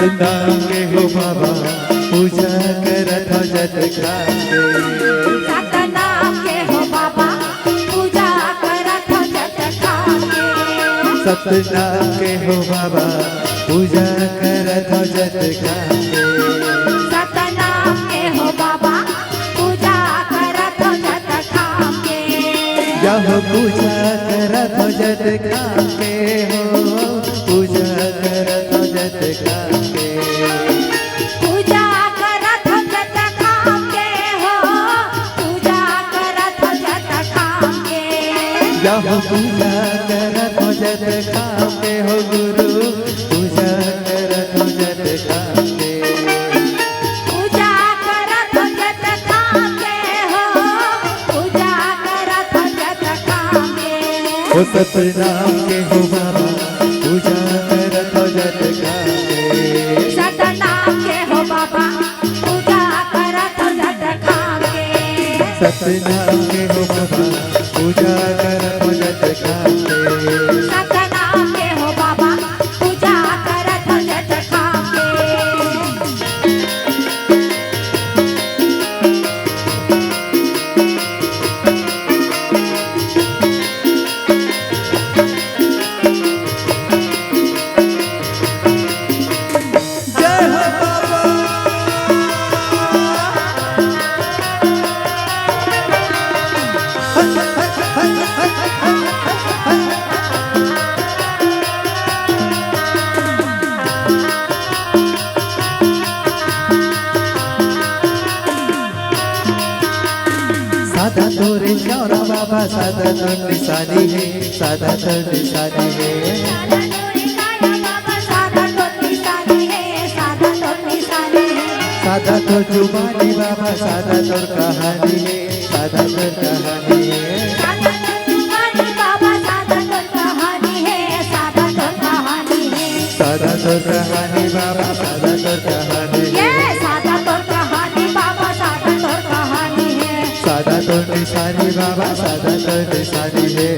सतनाम के हो बाबा पूजा करत हो जत खाके सतनाम के हो बाबा पूजा करत हो जत खाके सतनाम के हो बाबा पूजा करत हो जत खाके सतनाम के हो बाबा पूजा करत हो जत खाके जब पूजा करत हो जत खाके हो पूजा करत हो जत खाके पूजा करत हो जत खाके हो पूजा करत हो जत खाके जब पूजा करत हो जत खाके हो गुरु पूजा करत हो जत खाके पूजा करत हो जत खाके हो पूजा करत हो जत खाके ओ सतनाम के हो बाबा पूजा करत हो जत खाके सतनाम के हो बाबा पूजा करत हो जत खाके सतनाम के हो बाबा पूजा करत हो जत खाके सतनाम के हो बाबा पूजा करत हो जत खाके जय हो बाबा सादा तोरे चौरा बाबा सादा तोर निशानी है सादा तोर निशानी है सादा तोरे काया बाबा सादा तो निशानी है सादा तो निशानी है सादा तोर जुबानी बाबा सादा तोर कहानी है सादा तोर कहानी है सादा तो जुबानी बाबा सादा तो कहानी है सादा तो कहानी है सादा तोर कहानी बाबा सादा तोर कहानी ये है सादा तो कहानी बाबा सादा तो कहानी है सादा तोर निशानी बाबा सादा तोर निशानी है